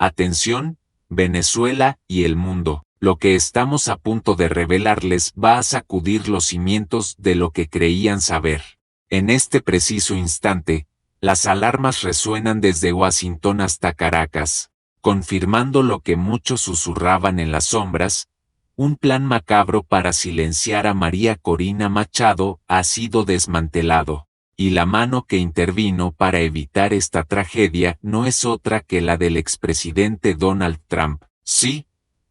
Atención, Venezuela y el mundo. Lo que estamos a punto de revelarles va a sacudir los cimientos de lo que creían saber. En este preciso instante, las alarmas resuenan desde Washington hasta Caracas, confirmando lo que muchos susurraban en las sombras: un plan macabro para silenciar a María Corina Machado ha sido desmantelado, y la mano que intervino para evitar esta tragedia no es otra que la del expresidente Donald Trump. Sí,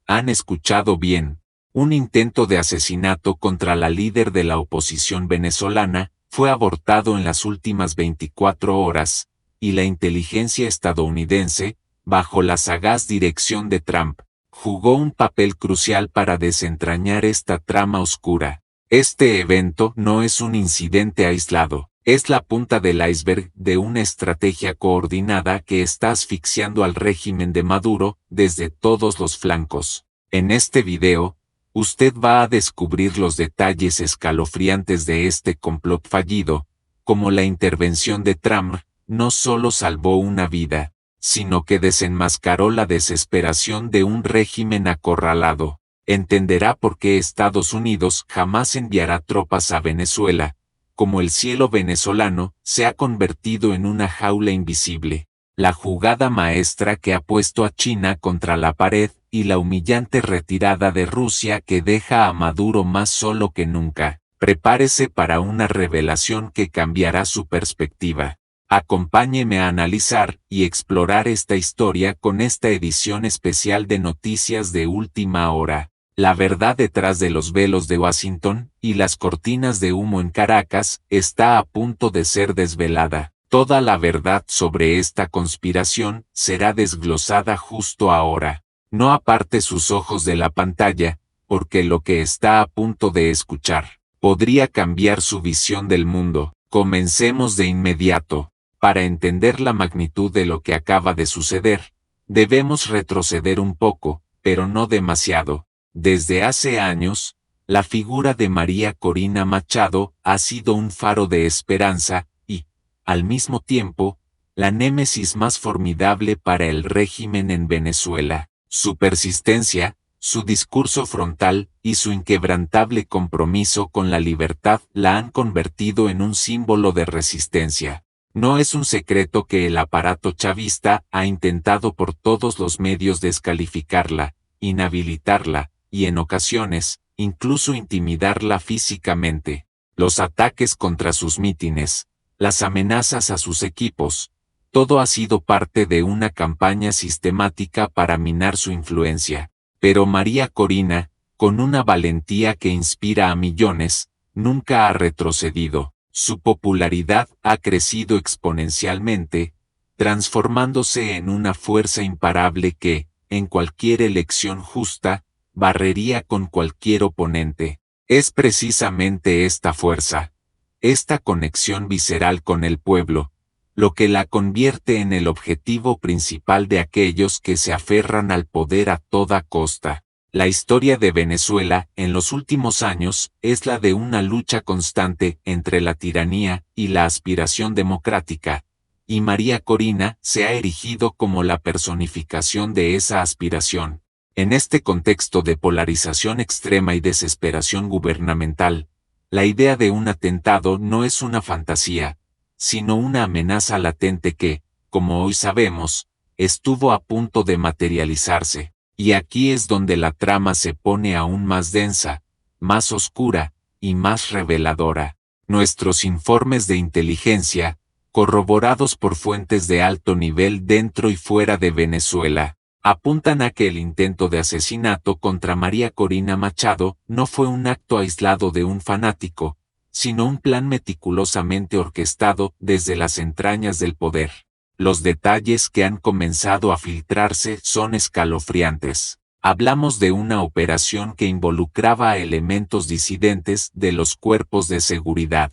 han escuchado bien, un intento de asesinato contra la líder de la oposición venezolana fue abortado en las últimas 24 horas, y la inteligencia estadounidense, bajo la sagaz dirección de Trump, jugó un papel crucial para desentrañar esta trama oscura. Este evento no es un incidente aislado, es la punta del iceberg de una estrategia coordinada que está asfixiando al régimen de Maduro desde todos los flancos. En este video, usted va a descubrir los detalles escalofriantes de este complot fallido, como la intervención de Trump no solo salvó una vida, sino que desenmascaró la desesperación de un régimen acorralado. Entenderá por qué Estados Unidos jamás enviará tropas a Venezuela, como el cielo venezolano se ha convertido en una jaula invisible. La jugada maestra que ha puesto a China contra la pared y la humillante retirada de Rusia que deja a Maduro más solo que nunca. Prepárese para una revelación que cambiará su perspectiva. Acompáñeme a analizar y explorar esta historia con esta edición especial de Noticias de Última Hora. La verdad detrás de los velos de Washington y las cortinas de humo en Caracas está a punto de ser desvelada. Toda la verdad sobre esta conspiración será desglosada justo ahora. No aparte sus ojos de la pantalla, porque lo que está a punto de escuchar podría cambiar su visión del mundo. Comencemos de inmediato. Para entender la magnitud de lo que acaba de suceder, debemos retroceder un poco, pero no demasiado. Desde hace años, la figura de María Corina Machado ha sido un faro de esperanza y, al mismo tiempo, la némesis más formidable para el régimen en Venezuela. Su persistencia, su discurso frontal y su inquebrantable compromiso con la libertad la han convertido en un símbolo de resistencia. No es un secreto que el aparato chavista ha intentado por todos los medios descalificarla, inhabilitarla, y en ocasiones, incluso intimidarla físicamente. Los ataques contra sus mítines, las amenazas a sus equipos, todo ha sido parte de una campaña sistemática para minar su influencia. Pero María Corina, con una valentía que inspira a millones, nunca ha retrocedido. Su popularidad ha crecido exponencialmente, transformándose en una fuerza imparable que, en cualquier elección justa, barrería con cualquier oponente. Es precisamente esta fuerza, esta conexión visceral con el pueblo, lo que la convierte en el objetivo principal de aquellos que se aferran al poder a toda costa. La historia de Venezuela en los últimos años es la de una lucha constante entre la tiranía y la aspiración democrática, y María Corina se ha erigido como la personificación de esa aspiración. En este contexto de polarización extrema y desesperación gubernamental, la idea de un atentado no es una fantasía, sino una amenaza latente que, como hoy sabemos, estuvo a punto de materializarse. Y aquí es donde la trama se pone aún más densa, más oscura y más reveladora. Nuestros informes de inteligencia, corroborados por fuentes de alto nivel dentro y fuera de Venezuela, apuntan a que el intento de asesinato contra María Corina Machado no fue un acto aislado de un fanático, sino un plan meticulosamente orquestado desde las entrañas del poder. Los detalles que han comenzado a filtrarse son escalofriantes. Hablamos de una operación que involucraba a elementos disidentes de los cuerpos de seguridad,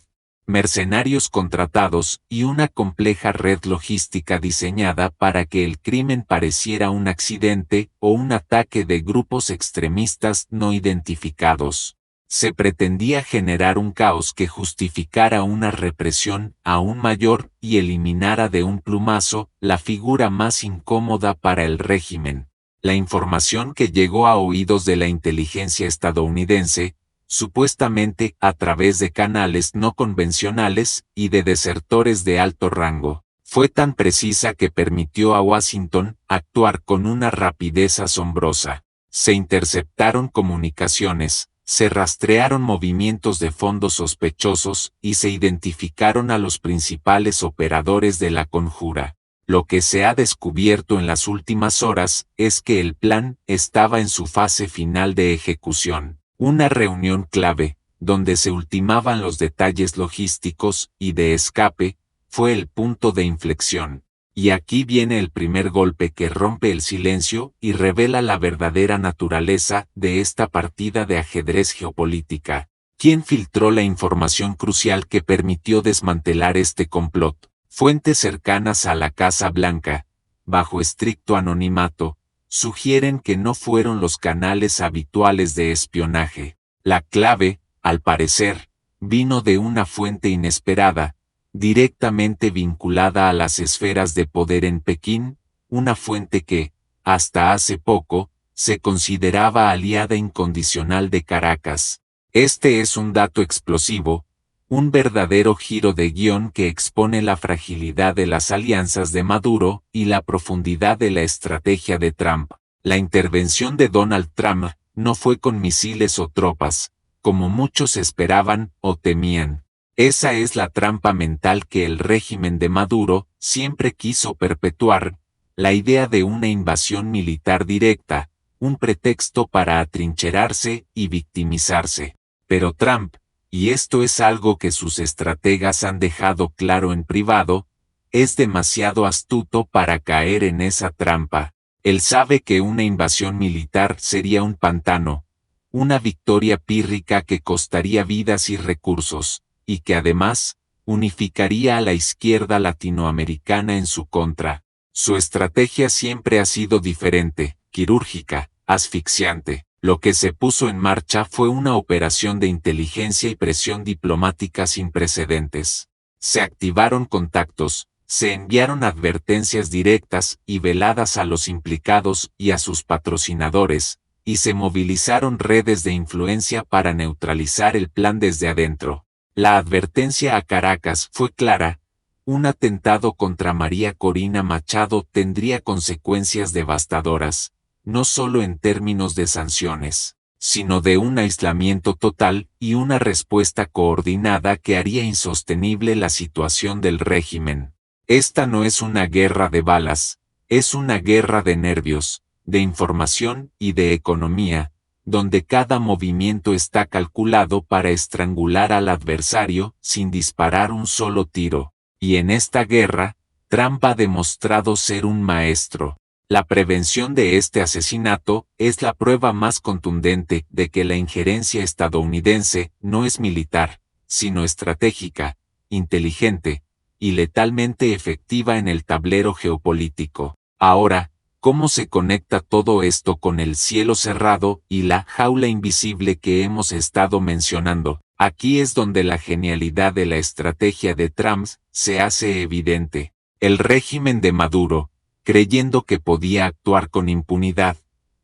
mercenarios contratados y una compleja red logística diseñada para que el crimen pareciera un accidente o un ataque de grupos extremistas no identificados. Se pretendía generar un caos que justificara una represión aún mayor y eliminara de un plumazo la figura más incómoda para el régimen. La información que llegó a oídos de la inteligencia estadounidense, supuestamente a través de canales no convencionales y de desertores de alto rango, fue tan precisa que permitió a Washington actuar con una rapidez asombrosa. Se interceptaron comunicaciones, se rastrearon movimientos de fondos sospechosos y se identificaron a los principales operadores de la conjura. Lo que se ha descubierto en las últimas horas es que el plan estaba en su fase final de ejecución. Una reunión clave, donde se ultimaban los detalles logísticos y de escape, fue el punto de inflexión. Y aquí viene el primer golpe que rompe el silencio y revela la verdadera naturaleza de esta partida de ajedrez geopolítica. ¿Quién filtró la información crucial que permitió desmantelar este complot? Fuentes cercanas a la Casa Blanca, bajo estricto anonimato, sugieren que no fueron los canales habituales de espionaje. La clave, al parecer, vino de una fuente inesperada, directamente vinculada a las esferas de poder en Pekín, una fuente que, hasta hace poco, se consideraba aliada incondicional de Caracas. Este es un dato explosivo, un verdadero giro de guión que expone la fragilidad de las alianzas de Maduro y la profundidad de la estrategia de Trump. La intervención de Donald Trump no fue con misiles o tropas, como muchos esperaban o temían. Esa es la trampa mental que el régimen de Maduro siempre quiso perpetuar, la idea de una invasión militar directa, un pretexto para atrincherarse y victimizarse. Pero Trump, y esto es algo que sus estrategas han dejado claro en privado, es demasiado astuto para caer en esa trampa. Él sabe que una invasión militar sería un pantano, una victoria pírrica que costaría vidas y recursos, y que además, unificaría a la izquierda latinoamericana en su contra. Su estrategia siempre ha sido diferente, quirúrgica, asfixiante. Lo que se puso en marcha fue una operación de inteligencia y presión diplomática sin precedentes. Se activaron contactos, se enviaron advertencias directas y veladas a los implicados y a sus patrocinadores, y se movilizaron redes de influencia para neutralizar el plan desde adentro. La advertencia a Caracas fue clara: un atentado contra María Corina Machado tendría consecuencias devastadoras, no solo en términos de sanciones, sino de un aislamiento total y una respuesta coordinada que haría insostenible la situación del régimen. Esta no es una guerra de balas, es una guerra de nervios, de información y de economía, donde cada movimiento está calculado para estrangular al adversario sin disparar un solo tiro. Y en esta guerra, Trump ha demostrado ser un maestro. La prevención de este asesinato es la prueba más contundente de que la injerencia estadounidense no es militar, sino estratégica, inteligente y letalmente efectiva en el tablero geopolítico. Ahora, ¿cómo se conecta todo esto con el cielo cerrado y la jaula invisible que hemos estado mencionando? Aquí es donde la genialidad de la estrategia de Trump se hace evidente. El régimen de Maduro, creyendo que podía actuar con impunidad,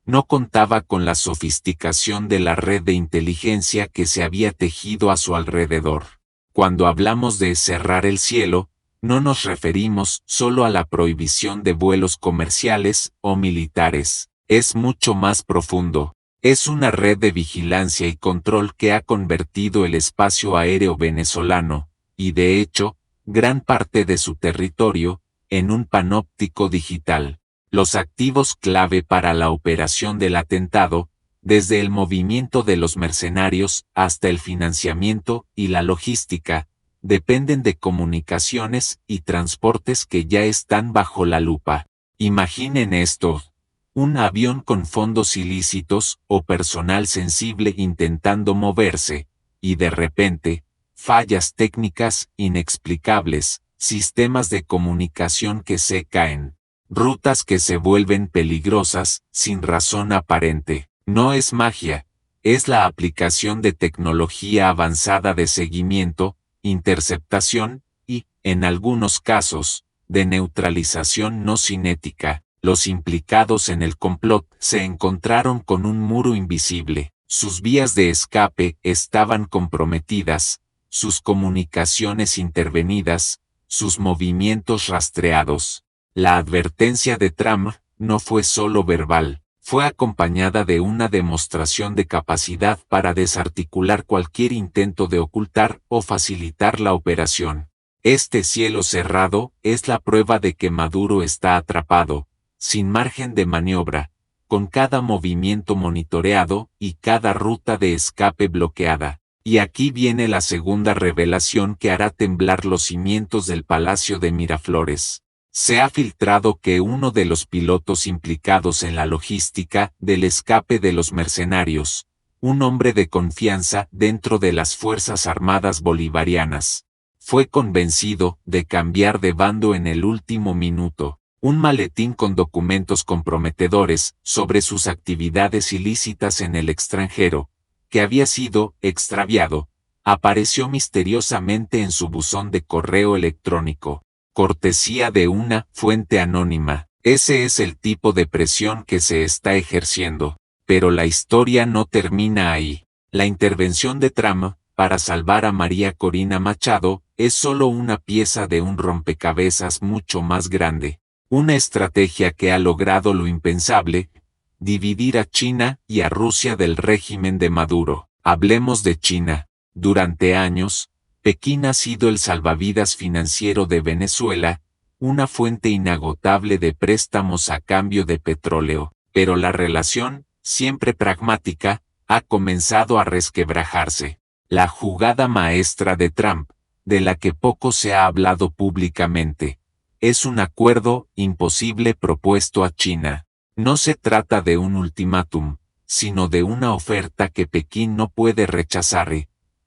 no contaba con la sofisticación de la red de inteligencia que se había tejido a su alrededor. Cuando hablamos de cerrar el cielo, no nos referimos solo a la prohibición de vuelos comerciales o militares. Es mucho más profundo. Es una red de vigilancia y control que ha convertido el espacio aéreo venezolano, y de hecho, gran parte de su territorio, en un panóptico digital. Los activos clave para la operación del atentado, desde el movimiento de los mercenarios hasta el financiamiento y la logística, dependen de comunicaciones y transportes que ya están bajo la lupa. Imaginen esto: un avión con fondos ilícitos o personal sensible intentando moverse, y de repente, fallas técnicas inexplicables, sistemas de comunicación que se caen, rutas que se vuelven peligrosas sin razón aparente. No es magia, es la aplicación de tecnología avanzada de seguimiento, interceptación y, en algunos casos, de neutralización no cinética. Los implicados en el complot se encontraron con un muro invisible. Sus vías de escape estaban comprometidas, sus comunicaciones intervenidas, sus movimientos rastreados. La advertencia de Trump no fue solo verbal, fue acompañada de una demostración de capacidad para desarticular cualquier intento de ocultar o facilitar la operación. Este cielo cerrado es la prueba de que Maduro está atrapado, sin margen de maniobra, con cada movimiento monitoreado y cada ruta de escape bloqueada. Y aquí viene la segunda revelación que hará temblar los cimientos del Palacio de Miraflores. Se ha filtrado que uno de los pilotos implicados en la logística del escape de los mercenarios, un hombre de confianza dentro de las Fuerzas Armadas Bolivarianas, fue convencido de cambiar de bando en el último minuto. Un maletín con documentos comprometedores sobre sus actividades ilícitas en el extranjero, que había sido extraviado, apareció misteriosamente en su buzón de correo electrónico, cortesía de una fuente anónima. Ese es el tipo de presión que se está ejerciendo. Pero la historia no termina ahí. La intervención de Trump para salvar a María Corina Machado es solo una pieza de un rompecabezas mucho más grande. Una estrategia que ha logrado lo impensable, dividir a China y a Rusia del régimen de Maduro. Hablemos de China. Durante años, Pekín ha sido el salvavidas financiero de Venezuela, una fuente inagotable de préstamos a cambio de petróleo, pero la relación, siempre pragmática, ha comenzado a resquebrajarse. La jugada maestra de Trump, de la que poco se ha hablado públicamente, es un acuerdo imposible propuesto a China. No se trata de un ultimátum, sino de una oferta que Pekín no puede rechazar.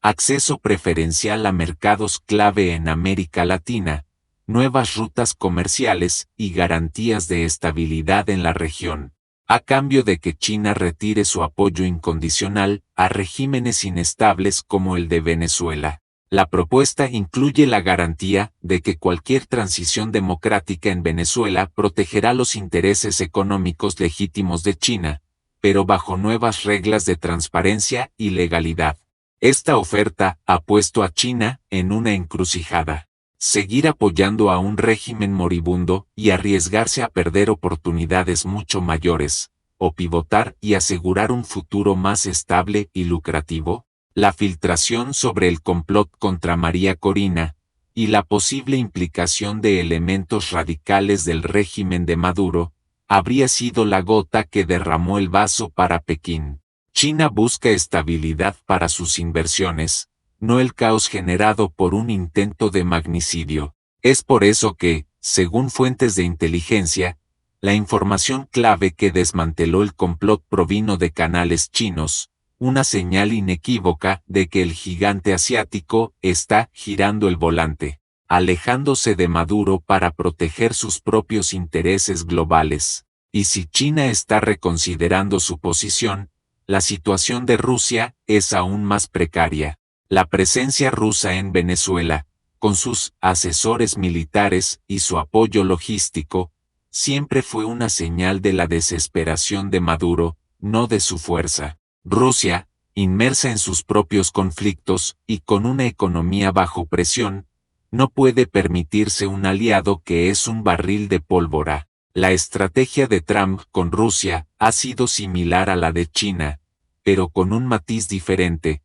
Acceso preferencial a mercados clave en América Latina, nuevas rutas comerciales y garantías de estabilidad en la región, a cambio de que China retire su apoyo incondicional a regímenes inestables como el de Venezuela. La propuesta incluye la garantía de que cualquier transición democrática en Venezuela protegerá los intereses económicos legítimos de China, pero bajo nuevas reglas de transparencia y legalidad. Esta oferta ha puesto a China en una encrucijada. Seguir apoyando a un régimen moribundo y arriesgarse a perder oportunidades mucho mayores, o pivotar y asegurar un futuro más estable y lucrativo. La filtración sobre el complot contra María Corina, y la posible implicación de elementos radicales del régimen de Maduro, habría sido la gota que derramó el vaso para Pekín. China busca estabilidad para sus inversiones, no el caos generado por un intento de magnicidio. Es por eso que, según fuentes de inteligencia, la información clave que desmanteló el complot provino de canales chinos, una señal inequívoca de que el gigante asiático está girando el volante, alejándose de Maduro para proteger sus propios intereses globales. Y si China está reconsiderando su posición, la situación de Rusia es aún más precaria. La presencia rusa en Venezuela, con sus asesores militares y su apoyo logístico, siempre fue una señal de la desesperación de Maduro, no de su fuerza. Rusia, inmersa en sus propios conflictos y con una economía bajo presión, no puede permitirse un aliado que es un barril de pólvora. La estrategia de Trump con Rusia ha sido similar a la de China, pero con un matiz diferente: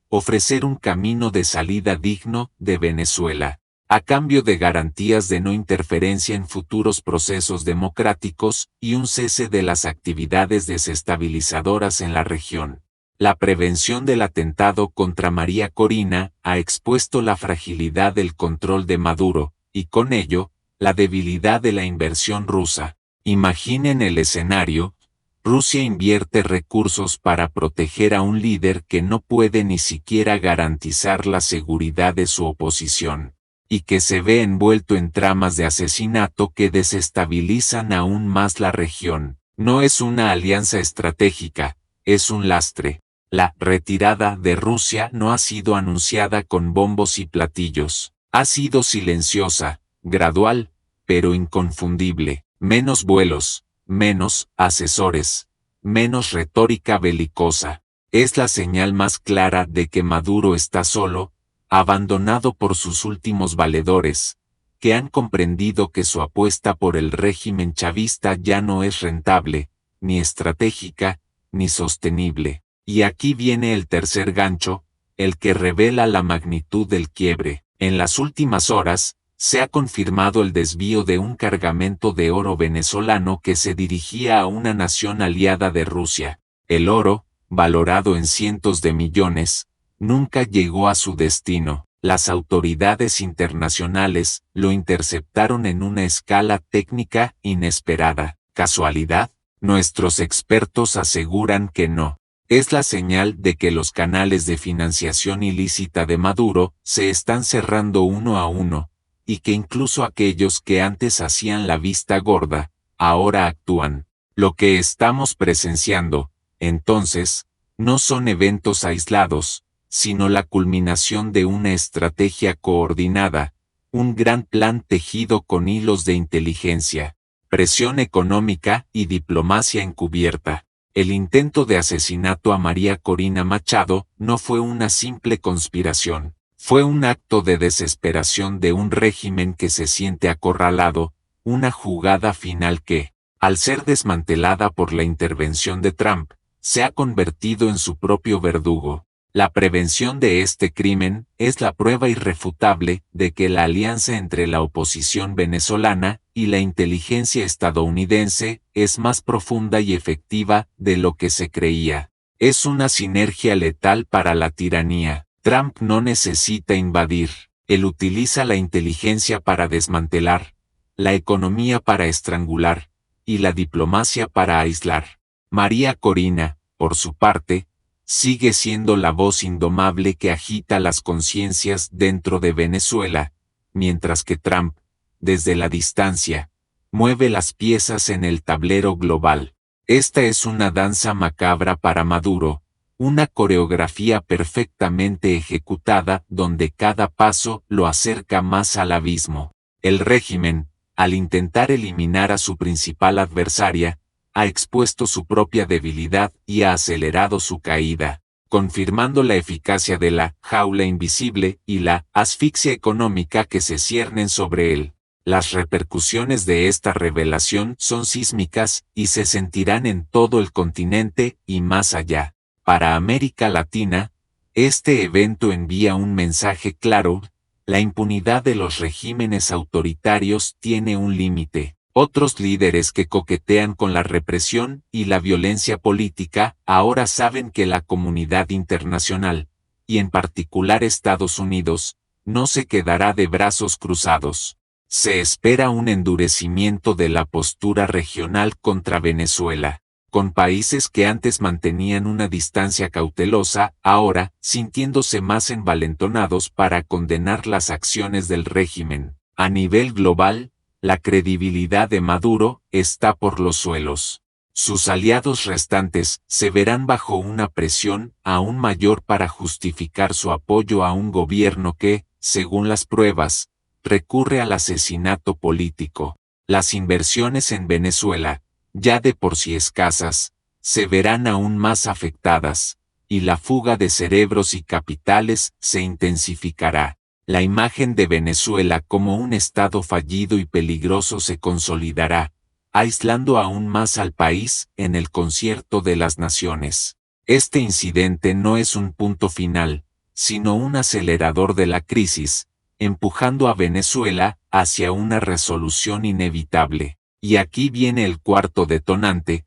ofrecer un camino de salida digno de Venezuela, a cambio de garantías de no interferencia en futuros procesos democráticos y un cese de las actividades desestabilizadoras en la región. La prevención del atentado contra María Corina ha expuesto la fragilidad del control de Maduro, y con ello, la debilidad de la inversión rusa. Imaginen el escenario: Rusia invierte recursos para proteger a un líder que no puede ni siquiera garantizar la seguridad de su oposición, y que se ve envuelto en tramas de asesinato que desestabilizan aún más la región. No es una alianza estratégica, es un lastre. La retirada de Rusia no ha sido anunciada con bombos y platillos. Ha sido silenciosa, gradual, pero inconfundible. Menos vuelos, menos asesores, menos retórica belicosa. Es la señal más clara de que Maduro está solo, abandonado por sus últimos valedores, que han comprendido que su apuesta por el régimen chavista ya no es rentable, ni estratégica, ni sostenible. Y aquí viene el tercer gancho, el que revela la magnitud del quiebre. En las últimas horas, se ha confirmado el desvío de un cargamento de oro venezolano que se dirigía a una nación aliada de Rusia. El oro, valorado en cientos de millones, nunca llegó a su destino. Las autoridades internacionales lo interceptaron en una escala técnica inesperada. ¿Casualidad? Nuestros expertos aseguran que no. Es la señal de que los canales de financiación ilícita de Maduro se están cerrando uno a uno, y que incluso aquellos que antes hacían la vista gorda, ahora actúan. Lo que estamos presenciando, entonces, no son eventos aislados, sino la culminación de una estrategia coordinada, un gran plan tejido con hilos de inteligencia, presión económica y diplomacia encubierta. El intento de asesinato a María Corina Machado no fue una simple conspiración, fue un acto de desesperación de un régimen que se siente acorralado, una jugada final que, al ser desmantelada por la intervención de Trump, se ha convertido en su propio verdugo. La prevención de este crimen es la prueba irrefutable de que la alianza entre la oposición venezolana y la inteligencia estadounidense es más profunda y efectiva de lo que se creía. Es una sinergia letal para la tiranía. Trump no necesita invadir. Él utiliza la inteligencia para desmantelar, la economía para estrangular, y la diplomacia para aislar. María Corina, por su parte, sigue siendo la voz indomable que agita las conciencias dentro de Venezuela, mientras que Trump, desde la distancia, mueve las piezas en el tablero global. Esta es una danza macabra para Maduro, una coreografía perfectamente ejecutada donde cada paso lo acerca más al abismo. El régimen, al intentar eliminar a su principal adversaria, ha expuesto su propia debilidad y ha acelerado su caída, confirmando la eficacia de la jaula invisible y la asfixia económica que se ciernen sobre él. Las repercusiones de esta revelación son sísmicas y se sentirán en todo el continente y más allá. Para América Latina, este evento envía un mensaje claro: la impunidad de los regímenes autoritarios tiene un límite. Otros líderes que coquetean con la represión y la violencia política ahora saben que la comunidad internacional, y en particular Estados Unidos, no se quedará de brazos cruzados. Se espera un endurecimiento de la postura regional contra Venezuela, con países que antes mantenían una distancia cautelosa, ahora sintiéndose más envalentonados para condenar las acciones del régimen. A nivel global, la credibilidad de Maduro está por los suelos. Sus aliados restantes se verán bajo una presión aún mayor para justificar su apoyo a un gobierno que, según las pruebas, recurre al asesinato político. Las inversiones en Venezuela, ya de por sí escasas, se verán aún más afectadas, y la fuga de cerebros y capitales se intensificará. La imagen de Venezuela como un estado fallido y peligroso se consolidará, aislando aún más al país en el concierto de las naciones. Este incidente no es un punto final, sino un acelerador de la crisis, empujando a Venezuela hacia una resolución inevitable. Y aquí viene el cuarto detonante: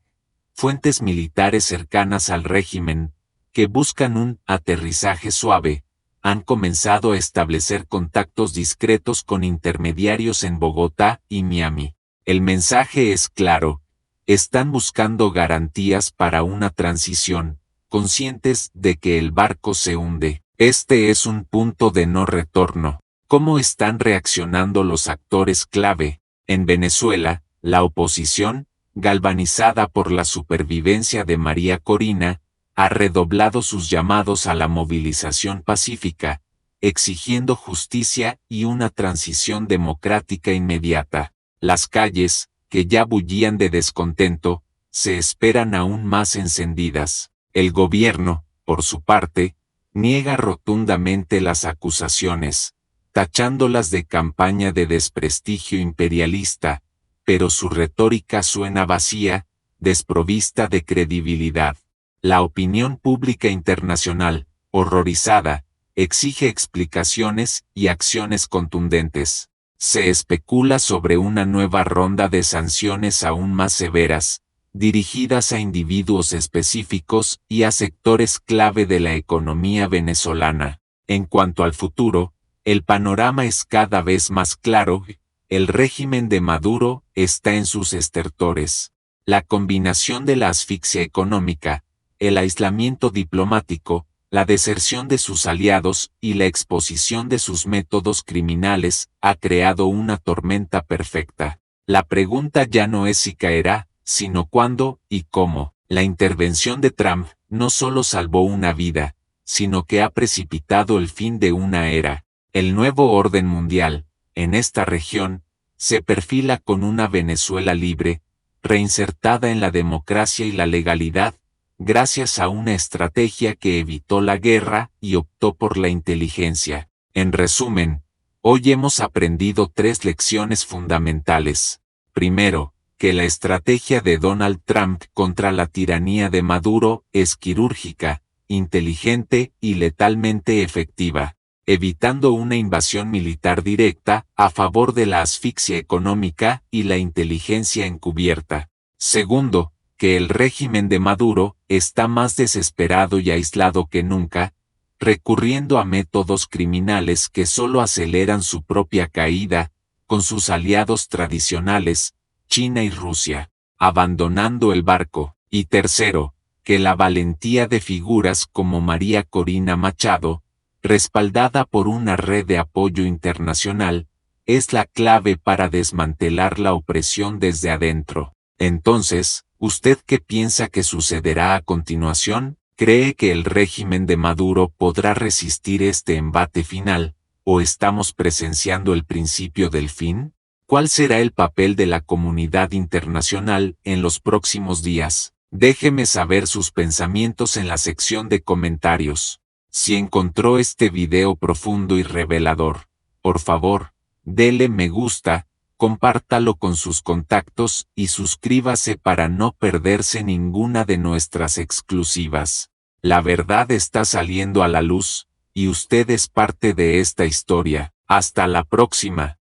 fuentes militares cercanas al régimen, que buscan un aterrizaje suave, han comenzado a establecer contactos discretos con intermediarios en Bogotá y Miami. El mensaje es claro: están buscando garantías para una transición, conscientes de que el barco se hunde. Este es un punto de no retorno. ¿Cómo están reaccionando los actores clave? En Venezuela, la oposición, galvanizada por la supervivencia de María Corina, ha redoblado sus llamados a la movilización pacífica, exigiendo justicia y una transición democrática inmediata. Las calles, que ya bullían de descontento, se esperan aún más encendidas. El gobierno, por su parte, niega rotundamente las acusaciones, tachándolas de campaña de desprestigio imperialista, pero su retórica suena vacía, desprovista de credibilidad. La opinión pública internacional, horrorizada, exige explicaciones y acciones contundentes. Se especula sobre una nueva ronda de sanciones aún más severas, dirigidas a individuos específicos y a sectores clave de la economía venezolana. En cuanto al futuro, el panorama es cada vez más claro. El régimen de Maduro está en sus estertores. La combinación de la asfixia económica, el aislamiento diplomático, la deserción de sus aliados y la exposición de sus métodos criminales ha creado una tormenta perfecta. La pregunta ya no es si caerá, sino cuándo y cómo. La intervención de Trump no solo salvó una vida, sino que ha precipitado el fin de una era. El nuevo orden mundial, en esta región, se perfila con una Venezuela libre, reinsertada en la democracia y la legalidad, gracias a una estrategia que evitó la guerra y optó por la inteligencia. En resumen, hoy hemos aprendido 3 lecciones fundamentales. Primero, que la estrategia de Donald Trump contra la tiranía de Maduro es quirúrgica, inteligente y letalmente efectiva, evitando una invasión militar directa a favor de la asfixia económica y la inteligencia encubierta. Segundo, que el régimen de Maduro está más desesperado y aislado que nunca, recurriendo a métodos criminales que solo aceleran su propia caída, con sus aliados tradicionales, China y Rusia, abandonando el barco. Y tercero, que la valentía de figuras como María Corina Machado, respaldada por una red de apoyo internacional, es la clave para desmantelar la opresión desde adentro. Entonces, ¿usted qué piensa que sucederá a continuación? ¿Cree que el régimen de Maduro podrá resistir este embate final, o estamos presenciando el principio del fin? ¿Cuál será el papel de la comunidad internacional en los próximos días? Déjeme saber sus pensamientos en la sección de comentarios. Si encontró este video profundo y revelador, por favor, dele me gusta, compártalo con sus contactos y suscríbase para no perderse ninguna de nuestras exclusivas. La verdad está saliendo a la luz, y usted es parte de esta historia. Hasta la próxima.